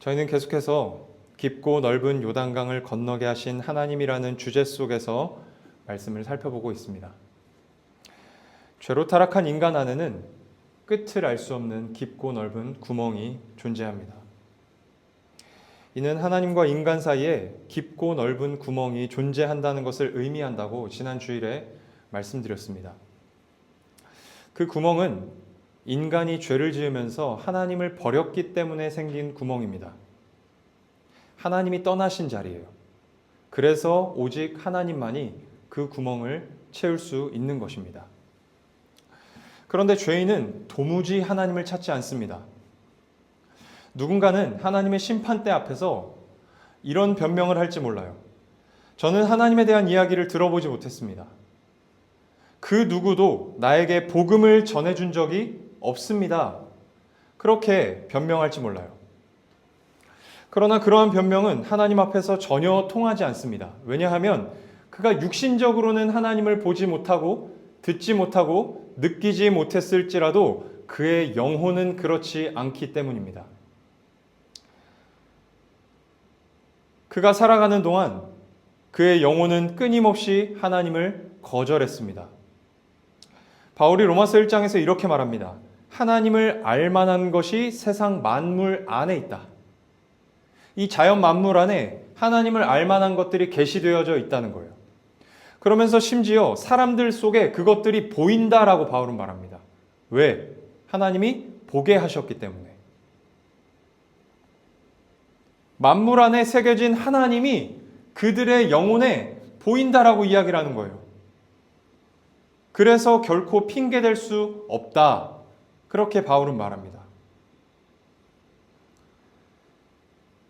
저희는 계속해서 깊고 넓은 요단강을 건너게 하신 하나님이라는 주제 속에서 말씀을 살펴보고 있습니다. 죄로 타락한 인간 안에는 끝을 알 수 없는 깊고 넓은 구멍이 존재합니다. 이는 하나님과 인간 사이에 깊고 넓은 구멍이 존재한다는 것을 의미한다고 지난 주일에 말씀드렸습니다. 그 구멍은 인간이 죄를 지으면서 하나님을 버렸기 때문에 생긴 구멍입니다. 하나님이 떠나신 자리예요. 그래서 오직 하나님만이 그 구멍을 채울 수 있는 것입니다. 그런데 죄인은 도무지 하나님을 찾지 않습니다. 누군가는 하나님의 심판대 앞에서 이런 변명을 할지 몰라요. 저는 하나님에 대한 이야기를 들어보지 못했습니다. 그 누구도 나에게 복음을 전해준 적이 없습니다. 그렇게 변명할지 몰라요. 그러나 그러한 변명은 하나님 앞에서 전혀 통하지 않습니다. 왜냐하면 그가 육신적으로는 하나님을 보지 못하고 듣지 못하고 느끼지 못했을지라도 그의 영혼은 그렇지 않기 때문입니다. 그가 살아가는 동안 그의 영혼은 끊임없이 하나님을 거절했습니다. 바울이 로마서 1장에서 이렇게 말합니다. 하나님을 알 만한 것이 세상 만물 안에 있다. 이 자연 만물 안에 하나님을 알 만한 것들이 계시되어져 있다는 거예요. 그러면서 심지어 사람들 속에 그것들이 보인다라고 바울은 말합니다. 왜? 하나님이 보게 하셨기 때문에. 만물 안에 새겨진 하나님이 그들의 영혼에 보인다라고 이야기를 하는 거예요. 그래서 결코 핑계댈 수 없다. 그렇게 바울은 말합니다.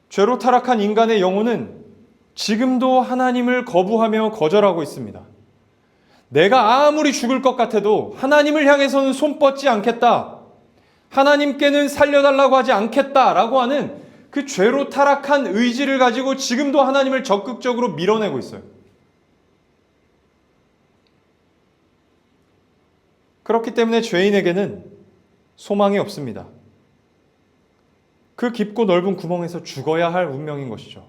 죄로 타락한 인간의 영혼은 지금도 하나님을 거부하며 거절하고 있습니다. 내가 아무리 죽을 것 같아도 하나님을 향해서는 손 뻗지 않겠다. 하나님께는 살려달라고 하지 않겠다라고 하는 그 죄로 타락한 의지를 가지고 지금도 하나님을 적극적으로 밀어내고 있어요. 그렇기 때문에 죄인에게는 소망이 없습니다. 그 깊고 넓은 구멍에서 죽어야 할 운명인 것이죠.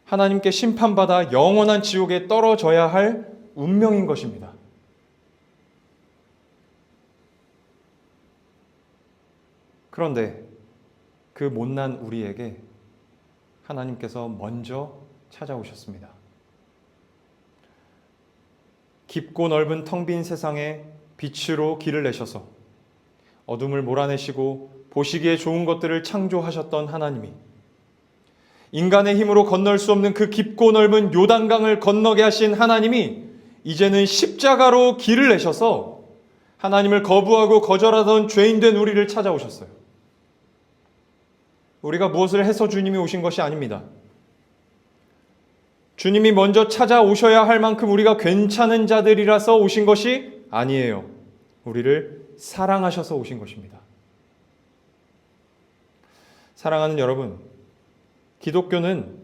하나님께 심판받아 영원한 지옥에 떨어져야 할 운명인 것입니다. 그런데 그 못난 우리에게 하나님께서 먼저 찾아오셨습니다. 깊고 넓은 텅 빈 세상에 빛으로 길을 내셔서 어둠을 몰아내시고 보시기에 좋은 것들을 창조하셨던 하나님이 인간의 힘으로 건널 수 없는 그 깊고 넓은 요단강을 건너게 하신 하나님이 이제는 십자가로 길을 내셔서 하나님을 거부하고 거절하던 죄인된 우리를 찾아오셨어요. 우리가 무엇을 해서 주님이 오신 것이 아닙니다. 주님이 먼저 찾아오셔야 할 만큼 우리가 괜찮은 자들이라서 오신 것이 아니에요. 우리를 사랑하셔서 오신 것입니다. 사랑하는 여러분, 기독교는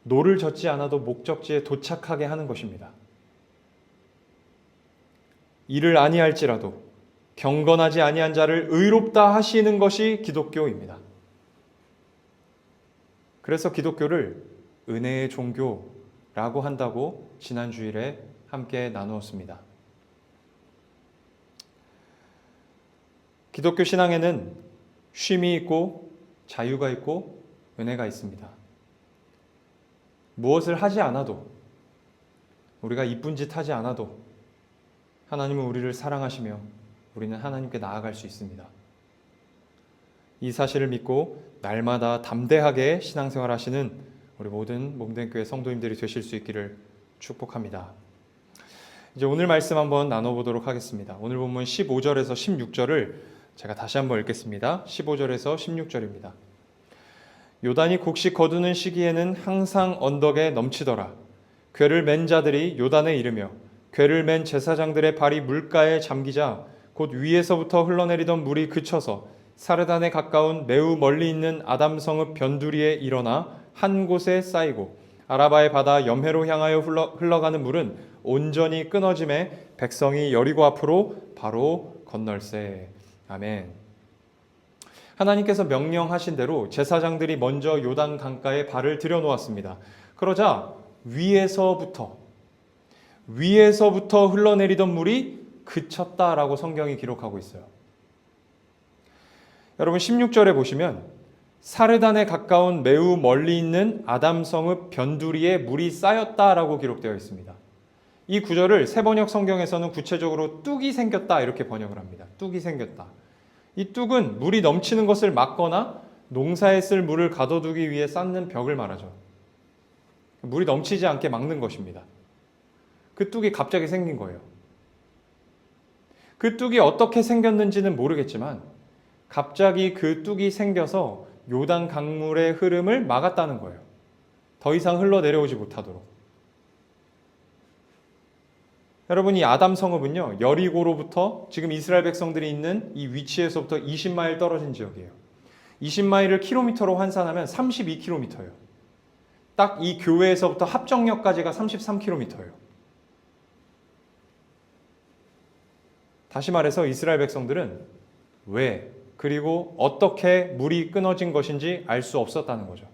노를 젓지 않아도 목적지에 도착하게 하는 것입니다. 이를 아니할지라도 경건하지 아니한 자를 의롭다 하시는 것이 기독교입니다. 그래서 기독교를 은혜의 종교라고 한다고 지난 주일에 함께 나누었습니다. 기독교 신앙에는 쉼이 있고 자유가 있고 은혜가 있습니다. 무엇을 하지 않아도, 우리가 이쁜 짓 하지 않아도 하나님은 우리를 사랑하시며 우리는 하나님께 나아갈 수 있습니다. 이 사실을 믿고 날마다 담대하게 신앙생활 하시는 우리 모든 몸된 교회 성도님들이 되실 수 있기를 축복합니다. 이제 오늘 말씀 한번 나눠보도록 하겠습니다. 오늘 본문 15절에서 16절을 제가 다시 한번 읽겠습니다. 15절에서 16절입니다. 요단이 곡식 거두는 시기에는 항상 언덕에 넘치더라. 궤를 맨 자들이 요단에 이르며 궤를 맨 제사장들의 발이 물가에 잠기자 곧 위에서부터 흘러내리던 물이 그쳐서 사르단에 가까운 매우 멀리 있는 아담성읍 변두리에 일어나 한 곳에 쌓이고 아라바의 바다 염해로 향하여 흘러가는 물은 온전히 끊어짐에 백성이 여리고 앞으로 바로 건널세. 아멘. 하나님께서 명령하신 대로 제사장들이 먼저 요단 강가에 발을 들여놓았습니다. 그러자 위에서부터 흘러내리던 물이 그쳤다라고 성경이 기록하고 있어요. 여러분 16절에 보시면 사르단에 가까운 매우 멀리 있는 아담성읍 변두리에 물이 쌓였다라고 기록되어 있습니다. 이 구절을 세번역 성경에서는 구체적으로 뚝이 생겼다 이렇게 번역을 합니다. 뚝이 생겼다. 이 뚝은 물이 넘치는 것을 막거나 농사에 쓸 물을 가둬두기 위해 쌓는 벽을 말하죠. 물이 넘치지 않게 막는 것입니다. 그 뚝이 갑자기 생긴 거예요. 그 뚝이 어떻게 생겼는지는 모르겠지만 갑자기 그 뚝이 생겨서 요단 강물의 흐름을 막았다는 거예요. 더 이상 흘러내려오지 못하도록. 여러분 이 아담 성읍은요. 여리고로부터 지금 이스라엘 백성들이 있는 이 위치에서부터 20마일 떨어진 지역이에요. 20마일을 킬로미터로 환산하면 32km예요. 딱 이 교회에서부터 합정역까지가 33km예요. 다시 말해서 이스라엘 백성들은 왜 그리고 어떻게 물이 끊어진 것인지 알 수 없었다는 거죠.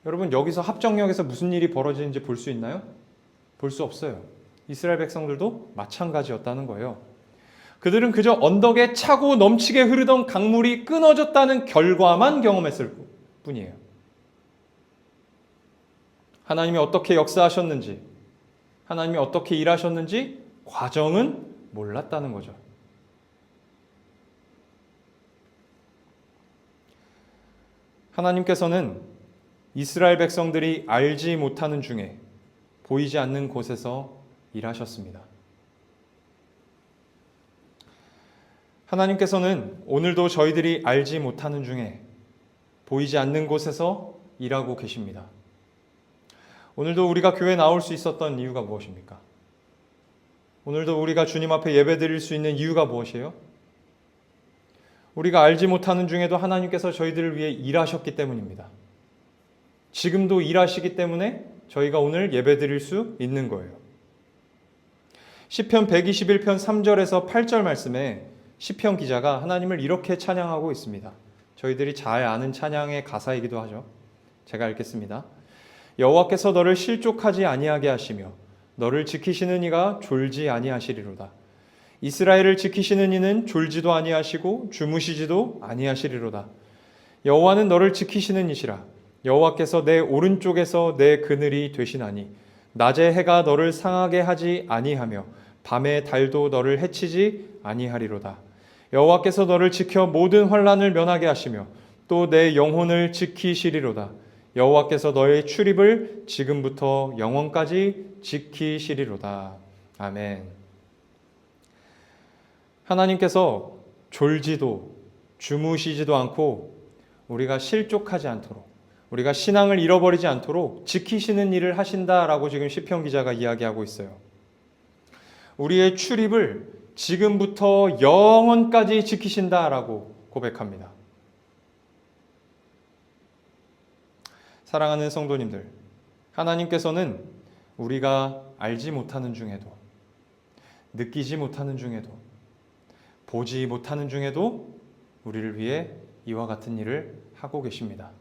여러분 여기서 합정역에서 무슨 일이 벌어지는지 볼 수 있나요? 볼 수 없어요. 이스라엘 백성들도 마찬가지였다는 거예요. 그들은 그저 언덕에 차고 넘치게 흐르던 강물이 끊어졌다는 결과만 경험했을 뿐이에요. 하나님이 어떻게 역사하셨는지, 하나님이 어떻게 일하셨는지 과정은 몰랐다는 거죠. 하나님께서는 이스라엘 백성들이 알지 못하는 중에 보이지 않는 곳에서 일하셨습니다. 하나님께서는 오늘도 저희들이 알지 못하는 중에 보이지 않는 곳에서 일하고 계십니다. 오늘도 우리가 교회에 나올 수 있었던 이유가 무엇입니까? 오늘도 우리가 주님 앞에 예배드릴 수 있는 이유가 무엇이에요? 우리가 알지 못하는 중에도 하나님께서 저희들을 위해 일하셨기 때문입니다. 지금도 일하시기 때문에 저희가 오늘 예배드릴 수 있는 거예요. 시편 121편 3절에서 8절 말씀에 시편 기자가 하나님을 이렇게 찬양하고 있습니다. 저희들이 잘 아는 찬양의 가사이기도 하죠. 제가 읽겠습니다. 여호와께서 너를 실족하지 아니하게 하시며 너를 지키시는 이가 졸지 아니하시리로다. 이스라엘을 지키시는 이는 졸지도 아니하시고 주무시지도 아니하시리로다. 여호와는 너를 지키시는 이시라. 여호와께서 내 오른쪽에서 내 그늘이 되시나니 낮에 해가 너를 상하게 하지 아니하며 밤에 달도 너를 해치지 아니하리로다. 여호와께서 너를 지켜 모든 환난을 면하게 하시며 또 내 영혼을 지키시리로다. 여호와께서 너의 출입을 지금부터 영원까지 지키시리로다. 아멘. 하나님께서 졸지도 주무시지도 않고 우리가 실족하지 않도록 우리가 신앙을 잃어버리지 않도록 지키시는 일을 하신다라고 지금 시편 기자가 이야기하고 있어요. 우리의 출입을 지금부터 영원까지 지키신다라고 고백합니다. 사랑하는 성도님들, 하나님께서는 우리가 알지 못하는 중에도, 느끼지 못하는 중에도, 보지 못하는 중에도 우리를 위해 이와 같은 일을 하고 계십니다.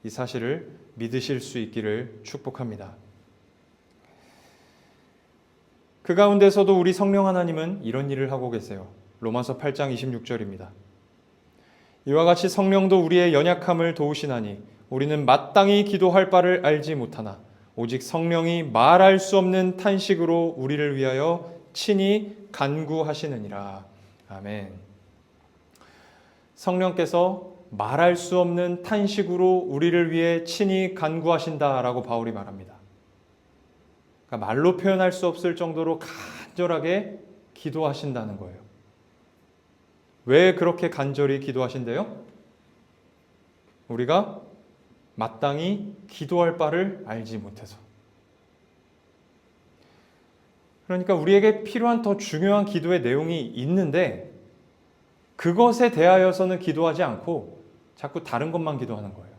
이 사실을 믿으실 수 있기를 축복합니다. 그 가운데서도 우리 성령 하나님은 이런 일을 하고 계세요. 로마서 8장 26절입니다. 이와 같이 성령도 우리의 연약함을 도우시나니 우리는 마땅히 기도할 바를 알지 못하나 오직 성령이 말할 수 없는 탄식으로 우리를 위하여 친히 간구하시느니라. 아멘. 성령께서 말할 수 없는 탄식으로 우리를 위해 친히 간구하신다라고 바울이 말합니다. 그러니까 말로 표현할 수 없을 정도로 간절하게 기도하신다는 거예요. 왜 그렇게 간절히 기도하신대요? 우리가 마땅히 기도할 바를 알지 못해서. 그러니까 우리에게 필요한 더 중요한 기도의 내용이 있는데 그것에 대하여서는 기도하지 않고 자꾸 다른 것만 기도하는 거예요.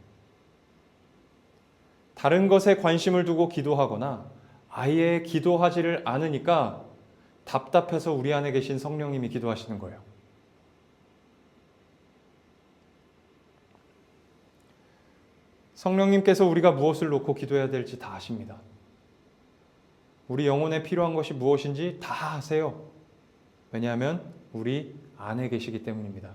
다른 것에 관심을 두고 기도하거나 아예 기도하지를 않으니까 답답해서 우리 안에 계신 성령님이 기도하시는 거예요. 성령님께서 우리가 무엇을 놓고 기도해야 될지 다 아십니다. 우리 영혼에 필요한 것이 무엇인지 다 아세요. 왜냐하면 우리 안에 계시기 때문입니다.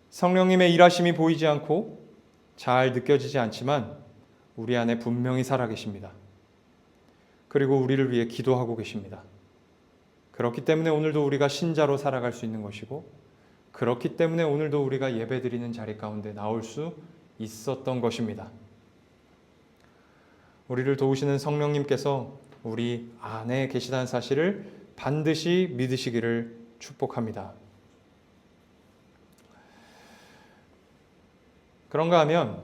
성령님의 일하심이 보이지 않고 잘 느껴지지 않지만 우리 안에 분명히 살아계십니다. 그리고 우리를 위해 기도하고 계십니다. 그렇기 때문에 오늘도 우리가 신자로 살아갈 수 있는 것이고, 그렇기 때문에 오늘도 우리가 예배드리는 자리 가운데 나올 수 있었던 것입니다. 우리를 도우시는 성령님께서 우리 안에 계시다는 사실을 반드시 믿으시기를 축복합니다. 그런가 하면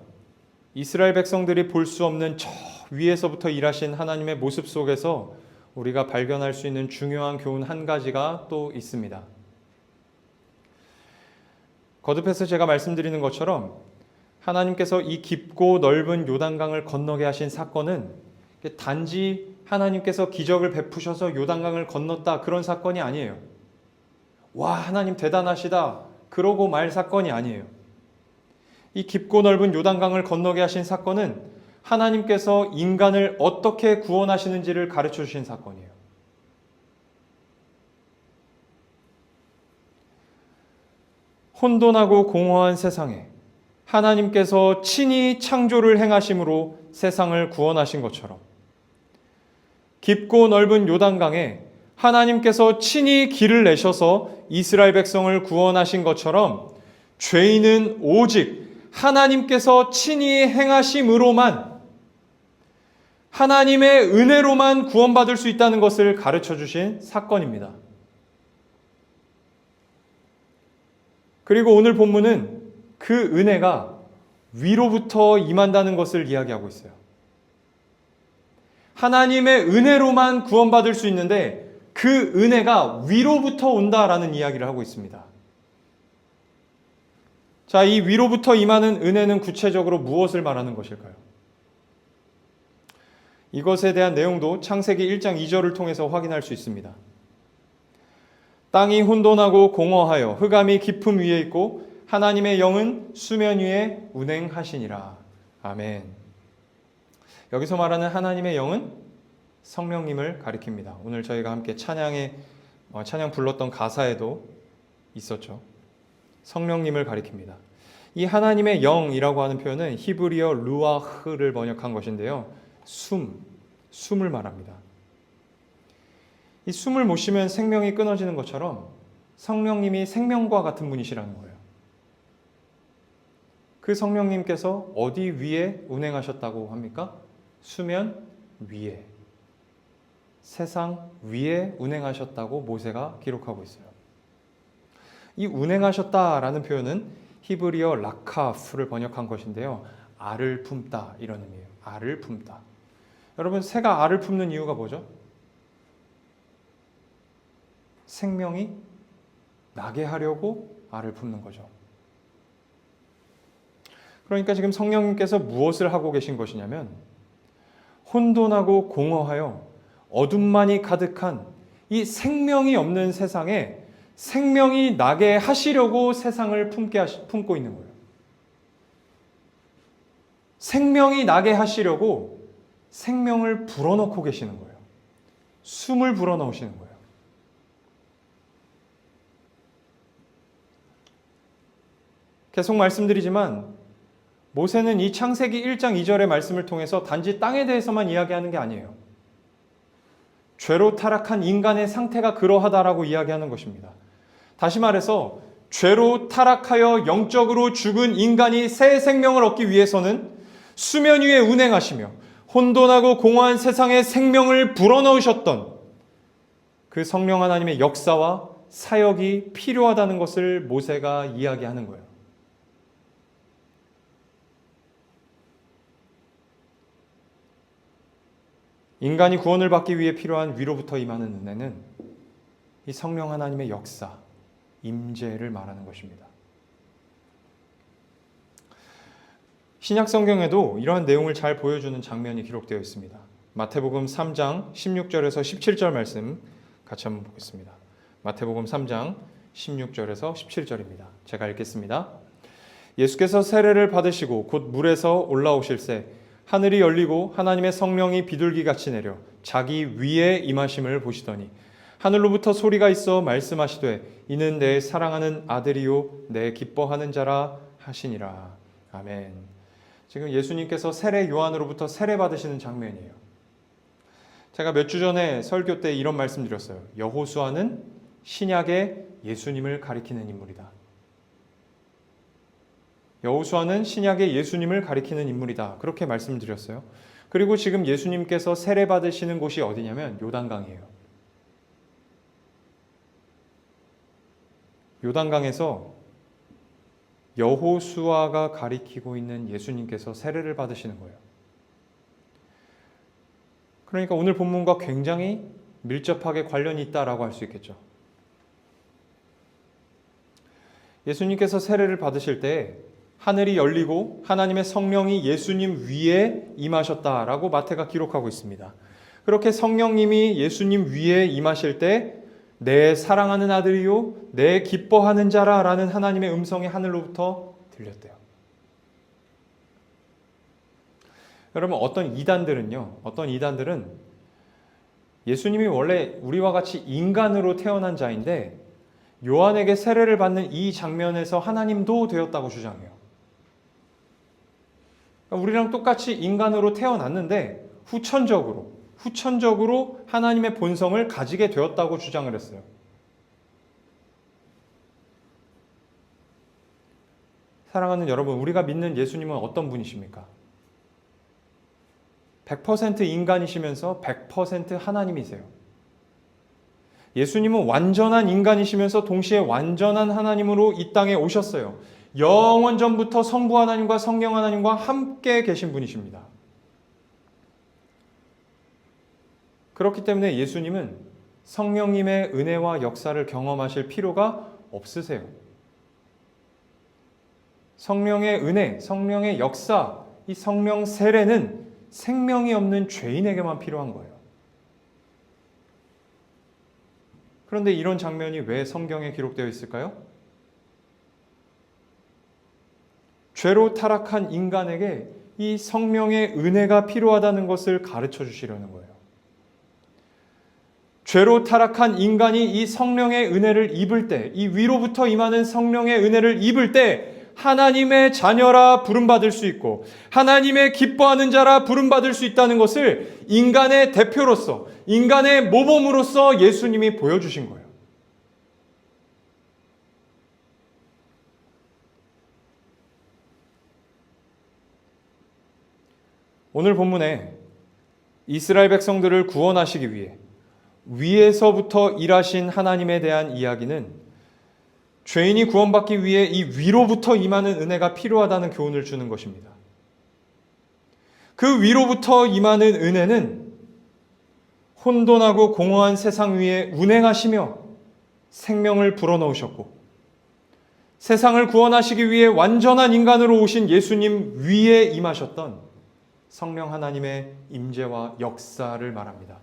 이스라엘 백성들이 볼 수 없는 저 위에서부터 일하신 하나님의 모습 속에서 우리가 발견할 수 있는 중요한 교훈 한 가지가 또 있습니다. 거듭해서 제가 말씀드리는 것처럼 하나님께서 이 깊고 넓은 요단강을 건너게 하신 사건은 단지 하나님께서 기적을 베푸셔서 요단강을 건넜다 그런 사건이 아니에요. 와, 하나님 대단하시다 그러고 말 사건이 아니에요. 이 깊고 넓은 요단강을 건너게 하신 사건은 하나님께서 인간을 어떻게 구원하시는지를 가르쳐 주신 사건이에요. 혼돈하고 공허한 세상에 하나님께서 친히 창조를 행하심으로 세상을 구원하신 것처럼, 깊고 넓은 요단강에 하나님께서 친히 길을 내셔서 이스라엘 백성을 구원하신 것처럼 죄인은 오직 하나님께서 친히 행하심으로만, 하나님의 은혜로만 구원받을 수 있다는 것을 가르쳐 주신 사건입니다. 그리고 오늘 본문은 그 은혜가 위로부터 임한다는 것을 이야기하고 있어요. 하나님의 은혜로만 구원받을 수 있는데 그 은혜가 위로부터 온다라는 이야기를 하고 있습니다. 자, 이 위로부터 임하는 은혜는 구체적으로 무엇을 말하는 것일까요? 이것에 대한 내용도 창세기 1장 2절을 통해서 확인할 수 있습니다. 땅이 혼돈하고 공허하여 흑암이 깊음 위에 있고 하나님의 영은 수면 위에 운행하시니라. 아멘. 여기서 말하는 하나님의 영은 성령님을 가리킵니다. 오늘 저희가 함께 찬양 불렀던 가사에도 있었죠. 성령님을 가리킵니다. 이 하나님의 영이라고 하는 표현은 히브리어 루아흐를 번역한 것인데요. 숨을 말합니다. 이 숨을 못 쉬면 생명이 끊어지는 것처럼 성령님이 생명과 같은 분이시라는 거예요. 그 성령님께서 어디 위에 운행하셨다고 합니까? 수면 위에, 세상 위에 운행하셨다고 모세가 기록하고 있어요. 이 운행하셨다라는 표현은 히브리어 라카프를 번역한 것인데요. 알을 품다 이런 의미예요. 알을 품다. 여러분, 새가 알을 품는 이유가 뭐죠? 생명이 나게 하려고 알을 품는 거죠. 그러니까 지금 성령님께서 무엇을 하고 계신 것이냐면 혼돈하고 공허하여 어둠만이 가득한 이 생명이 없는 세상에 생명이 나게 하시려고 세상을 품고 있는 거예요. 생명이 나게 하시려고 생명을 불어넣고 계시는 거예요. 숨을 불어넣으시는 거예요. 계속 말씀드리지만 모세는 이 창세기 1장 2절의 말씀을 통해서 단지 땅에 대해서만 이야기하는 게 아니에요. 죄로 타락한 인간의 상태가 그러하다라고 이야기하는 것입니다. 다시 말해서 죄로 타락하여 영적으로 죽은 인간이 새 생명을 얻기 위해서는 수면 위에 운행하시며 혼돈하고 공허한 세상에 생명을 불어넣으셨던 그 성령 하나님의 역사와 사역이 필요하다는 것을 모세가 이야기하는 거예요. 인간이 구원을 받기 위해 필요한 위로부터 임하는 은혜는 이 성령 하나님의 역사, 임재를 말하는 것입니다. 신약 성경에도 이러한 내용을 잘 보여주는 장면이 기록되어 있습니다. 마태복음 3장 16절에서 17절 말씀 같이 한번 보겠습니다. 마태복음 3장 16절에서 17절입니다. 제가 읽겠습니다. 예수께서 세례를 받으시고 곧 물에서 올라오실새 하늘이 열리고 하나님의 성령이 비둘기같이 내려 자기 위에 임하심을 보시더니 하늘로부터 소리가 있어 말씀하시되 이는 내 사랑하는 아들이요 내 기뻐하는 자라 하시니라. 아멘. 지금 예수님께서 세례 요한으로부터 세례 받으시는 장면이에요. 제가 몇 주 전에 설교 때 이런 말씀 드렸어요. 여호수아는 신약의 예수님을 가리키는 인물이다. 여호수아는 신약의 예수님을 가리키는 인물이다. 그렇게 말씀드렸어요. 그리고 지금 예수님께서 세례 받으시는 곳이 어디냐면 요단강이에요. 요단강에서 여호수아가 가리키고 있는 예수님께서 세례를 받으시는 거예요. 그러니까 오늘 본문과 굉장히 밀접하게 관련이 있다라고 할 수 있겠죠. 예수님께서 세례를 받으실 때 하늘이 열리고 하나님의 성령이 예수님 위에 임하셨다라고 마태가 기록하고 있습니다. 그렇게 성령님이 예수님 위에 임하실 때 내 사랑하는 아들이요 내 기뻐하는 자라라는 하나님의 음성이 하늘로부터 들렸대요. 여러분 어떤 이단들은 예수님이 원래 우리와 같이 인간으로 태어난 자인데 요한에게 세례를 받는 이 장면에서 하나님도 되었다고 주장해요. 우리랑 똑같이 인간으로 태어났는데 후천적으로 하나님의 본성을 가지게 되었다고 주장을 했어요. 사랑하는 여러분, 우리가 믿는 예수님은 어떤 분이십니까? 100% 인간이시면서 100% 하나님이세요. 예수님은 완전한 인간이시면서 동시에 완전한 하나님으로 이 땅에 오셨어요. 영원 전부터 성부 하나님과 성령 하나님과 함께 계신 분이십니다. 그렇기 때문에 예수님은 성령님의 은혜와 역사를 경험하실 필요가 없으세요. 성령의 은혜, 성령의 역사, 이 성령 세례는 생명이 없는 죄인에게만 필요한 거예요. 그런데 이런 장면이 왜 성경에 기록되어 있을까요? 죄로 타락한 인간에게 이 성령의 은혜가 필요하다는 것을 가르쳐 주시려는 거예요. 죄로 타락한 인간이 이 성령의 은혜를 입을 때, 이 위로부터 임하는 성령의 은혜를 입을 때 하나님의 자녀라 부름받을 수 있고 하나님의 기뻐하는 자라 부름받을 수 있다는 것을 인간의 대표로서, 인간의 모범으로서 예수님이 보여주신 거예요. 오늘 본문에 이스라엘 백성들을 구원하시기 위해 위에서부터 일하신 하나님에 대한 이야기는 죄인이 구원받기 위해 이 위로부터 임하는 은혜가 필요하다는 교훈을 주는 것입니다. 그 위로부터 임하는 은혜는 혼돈하고 공허한 세상 위에 운행하시며 생명을 불어넣으셨고 세상을 구원하시기 위해 완전한 인간으로 오신 예수님 위에 임하셨던 성령 하나님의 임재와 역사를 말합니다.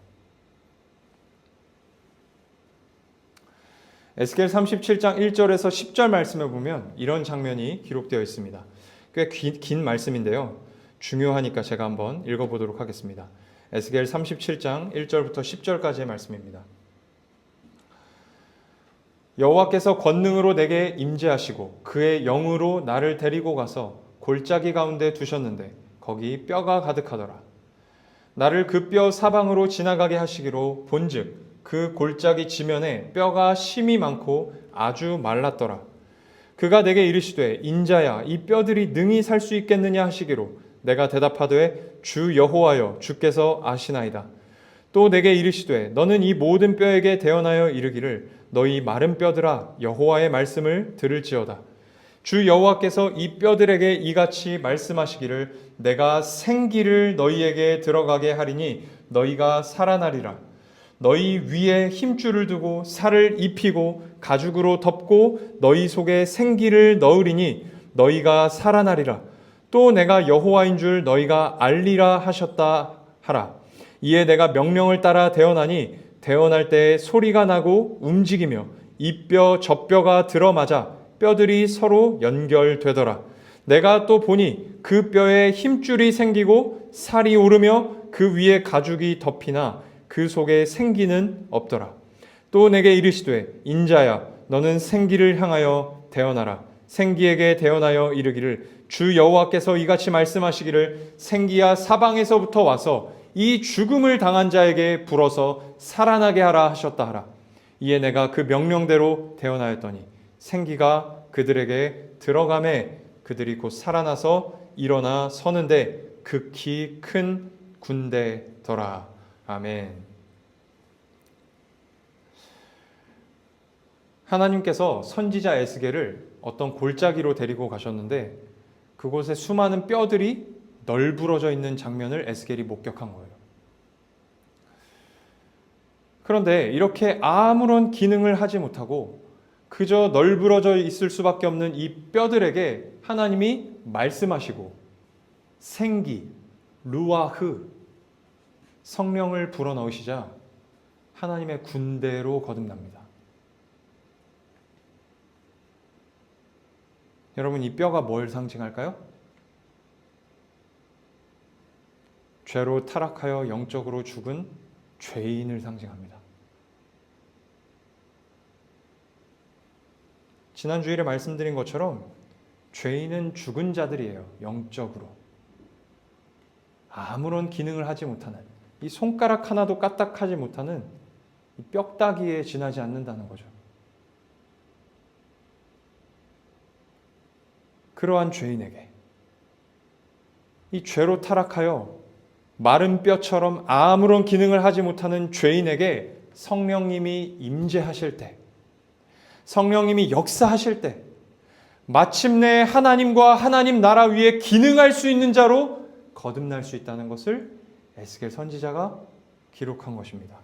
에스겔 37장 1절에서 10절 말씀을 보면 이런 장면이 기록되어 있습니다. 꽤 긴 말씀인데요. 중요하니까 제가 한번 읽어보도록 하겠습니다. 에스겔 37장 1절부터 10절까지의 말씀입니다. 여호와께서 권능으로 내게 임재하시고 그의 영으로 나를 데리고 가서 골짜기 가운데 두셨는데 거기 뼈가 가득하더라. 나를 그 뼈 사방으로 지나가게 하시기로 본즉 그 골짜기 지면에 뼈가 심이 많고 아주 말랐더라. 그가 내게 이르시되 인자야 이 뼈들이 능히 살 수 있겠느냐 하시기로 내가 대답하되 주 여호와여 주께서 아시나이다. 또 내게 이르시되 너는 이 모든 뼈에게 대언하여 이르기를 너희 마른 뼈들아 여호와의 말씀을 들을지어다. 주 여호와께서 이 뼈들에게 이같이 말씀하시기를 내가 생기를 너희에게 들어가게 하리니 너희가 살아나리라. 너희 위에 힘줄을 두고 살을 입히고 가죽으로 덮고 너희 속에 생기를 넣으리니 너희가 살아나리라. 또 내가 여호와인 줄 너희가 알리라 하셨다 하라. 이에 내가 명령을 따라 대언하니 대언할 때 소리가 나고 움직이며 이 뼈 저 뼈가 들어맞아 뼈들이 서로 연결되더라. 내가 또 보니 그 뼈에 힘줄이 생기고 살이 오르며 그 위에 가죽이 덮이나 그 속에 생기는 없더라. 또 내게 이르시되 인자야 너는 생기를 향하여 대언하라. 생기에게 대언하여 이르기를 주 여호와께서 이같이 말씀하시기를 생기야 사방에서부터 와서 이 죽음을 당한 자에게 불어서 살아나게 하라 하셨다 하라. 이에 내가 그 명령대로 대언하였더니 생기가 그들에게 들어가매 그들이 곧 살아나서 일어나 서는데 극히 큰 군대더라. 아멘. 하나님께서 선지자 에스겔을 어떤 골짜기로 데리고 가셨는데 그곳에 수많은 뼈들이 널브러져 있는 장면을 에스겔이 목격한 거예요. 그런데 이렇게 아무런 기능을 하지 못하고 그저 널브러져 있을 수밖에 없는 이 뼈들에게 하나님이 말씀하시고 생기, 루아흐, 성령을 불어넣으시자 하나님의 군대로 거듭납니다. 여러분, 이 뼈가 뭘 상징할까요? 죄로 타락하여 영적으로 죽은 죄인을 상징합니다. 지난 주일에 말씀드린 것처럼 죄인은 죽은 자들이에요. 영적으로. 아무런 기능을 하지 못하는, 이 손가락 하나도 까딱하지 못하는 이 뼈다귀에 지나지 않는다는 거죠. 그러한 죄인에게, 이 죄로 타락하여 마른 뼈처럼 아무런 기능을 하지 못하는 죄인에게 성령님이 임재하실 때, 성령님이 역사하실 때 마침내 하나님과 하나님 나라 위에 기능할 수 있는 자로 거듭날 수 있다는 것을 에스겔 선지자가 기록한 것입니다.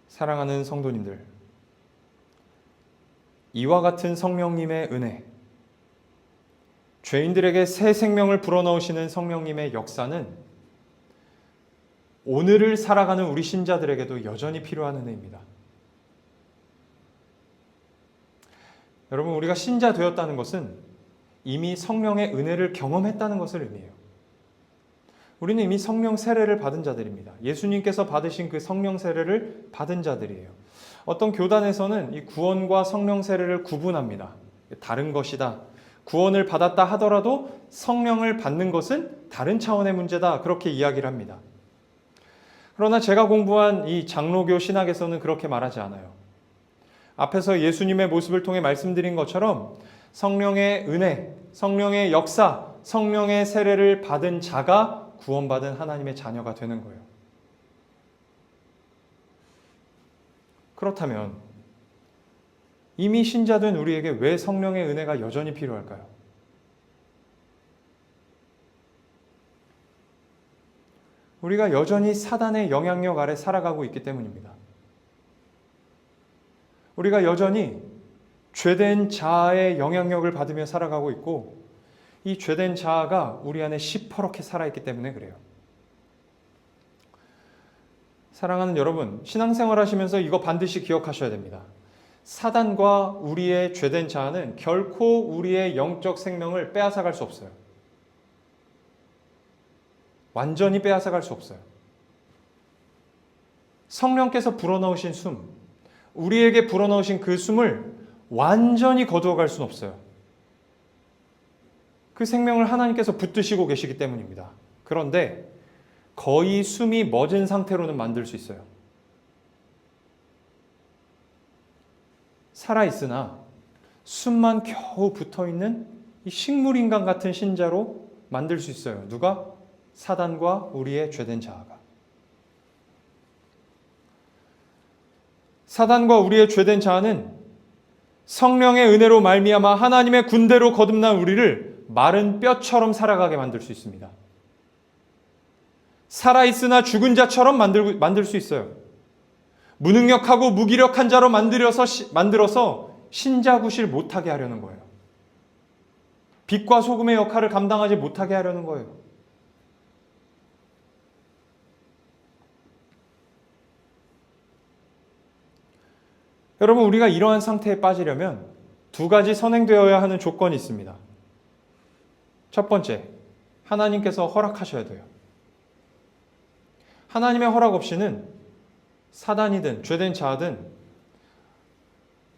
사랑하는 성도님들, 이와 같은 성령님의 은혜, 죄인들에게 새 생명을 불어넣으시는 성령님의 역사는 오늘을 살아가는 우리 신자들에게도 여전히 필요한 은혜입니다. 여러분, 우리가 신자 되었다는 것은 이미 성령의 은혜를 경험했다는 것을 의미해요. 우리는 이미 성령 세례를 받은 자들입니다. 예수님께서 받으신 그 성령 세례를 받은 자들이에요. 어떤 교단에서는 이 구원과 성령 세례를 구분합니다. 다른 것이다. 구원을 받았다 하더라도 성령을 받는 것은 다른 차원의 문제다. 그렇게 이야기를 합니다. 그러나 제가 공부한 이 장로교 신학에서는 그렇게 말하지 않아요. 앞에서 예수님의 모습을 통해 말씀드린 것처럼 성령의 은혜, 성령의 역사, 성령의 세례를 받은 자가 구원받은 하나님의 자녀가 되는 거예요. 그렇다면 이미 신자된 우리에게 왜 성령의 은혜가 여전히 필요할까요? 우리가 여전히 사단의 영향력 아래 살아가고 있기 때문입니다. 우리가 여전히 죄된 자아의 영향력을 받으며 살아가고 있고 이 죄된 자아가 우리 안에 시퍼렇게 살아있기 때문에 그래요. 사랑하는 여러분, 신앙생활 하시면서 이거 반드시 기억하셔야 됩니다. 사단과 우리의 죄된 자아는 결코 우리의 영적 생명을 빼앗아갈 수 없어요. 완전히 빼앗아갈 수 없어요. 성령께서 불어넣으신 숨, 우리에게 불어넣으신 그 숨을 완전히 거두어갈 수는 없어요. 그 생명을 하나님께서 붙드시고 계시기 때문입니다. 그런데 거의 숨이 멎은 상태로는 만들 수 있어요. 살아있으나 숨만 겨우 붙어있는 이 식물인간 같은 신자로 만들 수 있어요. 누가? 사단과 우리의 죄된 자아가. 사단과 우리의 죄된 자아는 성령의 은혜로 말미암아 하나님의 군대로 거듭난 우리를 마른 뼈처럼 살아가게 만들 수 있습니다. 살아있으나 죽은 자처럼 만들 수 있어요. 무능력하고 무기력한 자로 만들어서 신자구실 못하게 하려는 거예요. 빛과 소금의 역할을 감당하지 못하게 하려는 거예요. 여러분, 우리가 이러한 상태에 빠지려면 두 가지 선행되어야 하는 조건이 있습니다. 첫 번째, 하나님께서 허락하셔야 돼요. 하나님의 허락 없이는 사단이든 죄된 자든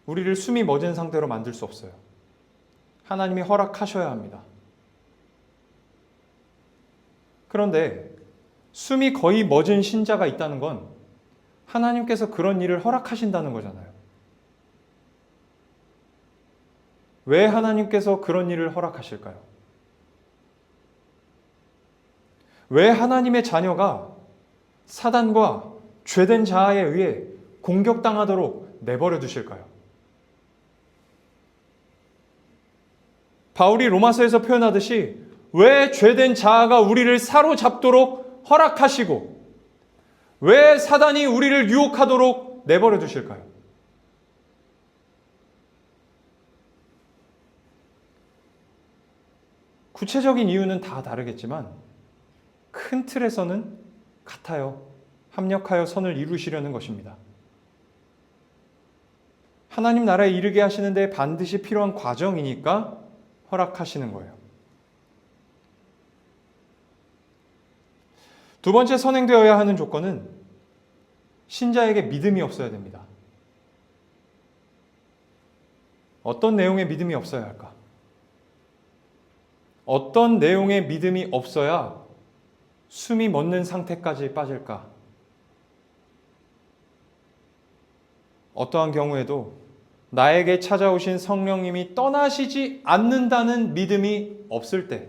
우리를 숨이 멎은 상태로 만들 수 없어요. 하나님이 허락하셔야 합니다. 그런데 숨이 거의 멎은 신자가 있다는 건 하나님께서 그런 일을 허락하신다는 거잖아요. 왜 하나님께서 그런 일을 허락하실까요? 왜 하나님의 자녀가 사단과 죄된 자아에 의해 공격당하도록 내버려 두실까요? 바울이 로마서에서 표현하듯이 왜 죄된 자아가 우리를 사로잡도록 허락하시고 왜 사단이 우리를 유혹하도록 내버려 두실까요? 구체적인 이유는 다 다르겠지만 큰 틀에서는 같아요. 합력하여 선을 이루시려는 것입니다. 하나님 나라에 이르게 하시는데 반드시 필요한 과정이니까 허락하시는 거예요. 두 번째 선행되어야 하는 조건은 신자에게 믿음이 없어야 됩니다. 어떤 내용의 믿음이 없어야 할까? 어떤 내용의 믿음이 없어야 숨이 멎는 상태까지 빠질까? 어떠한 경우에도 나에게 찾아오신 성령님이 떠나시지 않는다는 믿음이 없을 때,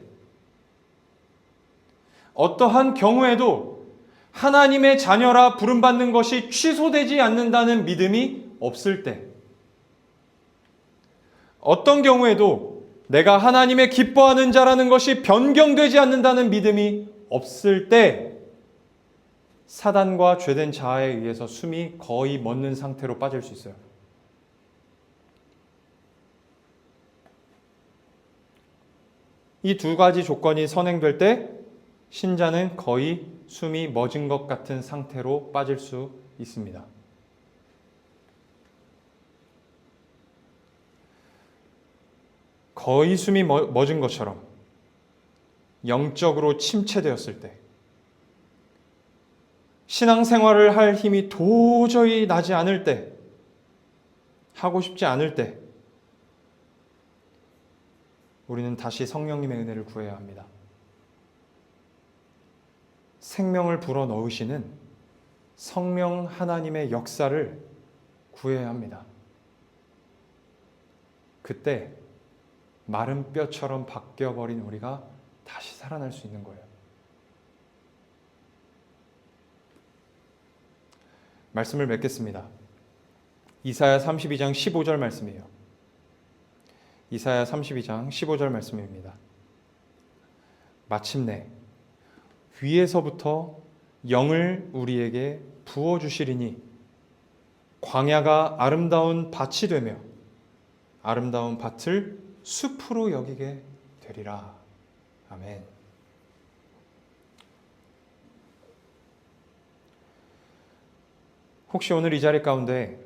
어떠한 경우에도 하나님의 자녀라 부름받는 것이 취소되지 않는다는 믿음이 없을 때, 어떤 경우에도 내가 하나님의 기뻐하는 자라는 것이 변경되지 않는다는 믿음이 없을 때 사단과 죄된 자아에 의해서 숨이 거의 멎는 상태로 빠질 수 있어요. 이 두 가지 조건이 선행될 때 신자는 거의 숨이 멎은 것 같은 상태로 빠질 수 있습니다. 거의 숨이 멎은 것처럼 영적으로 침체되었을 때, 신앙생활을 할 힘이 도저히 나지 않을 때, 하고 싶지 않을 때, 우리는 다시 성령님의 은혜를 구해야 합니다. 생명을 불어넣으시는 성령 하나님의 역사를 구해야 합니다. 그때 마른 뼈처럼 바뀌어버린 우리가 다시 살아날 수 있는 거예요. 말씀을 맺겠습니다. 이사야 32장 15절 말씀이에요. 이사야 32장 15절 말씀입니다. 마침내 위에서부터 영을 우리에게 부어주시리니 광야가 아름다운 밭이 되며 아름다운 밭을 숲으로 여기게 되리라. 아멘. 혹시 오늘 이 자리 가운데,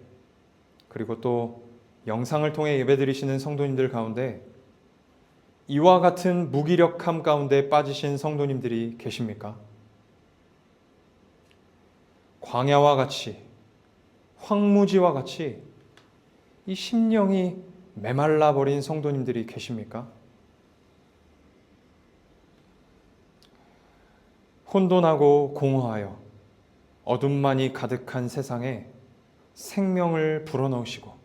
그리고 또 영상을 통해 예배드리시는 성도님들 가운데 이와 같은 무기력함 가운데 빠지신 성도님들이 계십니까? 광야와 같이, 황무지와 같이 이 심령이 메말라 버린 성도님들이 계십니까? 혼돈하고 공허하여 어둠만이 가득한 세상에 생명을 불어넣으시고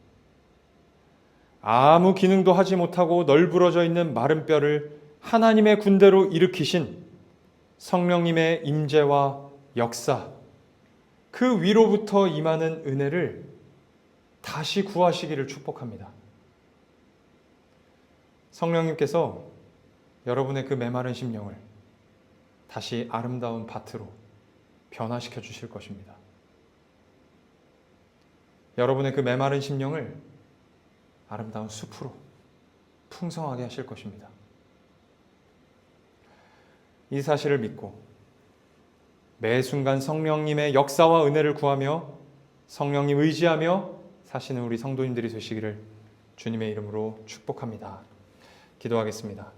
아무 기능도 하지 못하고 널브러져 있는 마른 뼈를 하나님의 군대로 일으키신 성령님의 임재와 역사, 그 위로부터 임하는 은혜를 다시 구하시기를 축복합니다. 성령님께서 여러분의 그 메마른 심령을 다시 아름다운 밭으로 변화시켜 주실 것입니다. 여러분의 그 메마른 심령을 아름다운 숲으로 풍성하게 하실 것입니다. 이 사실을 믿고 매 순간 성령님의 역사와 은혜를 구하며 성령님 의지하며 사시는 우리 성도님들이 되시기를 주님의 이름으로 축복합니다. 기도하겠습니다.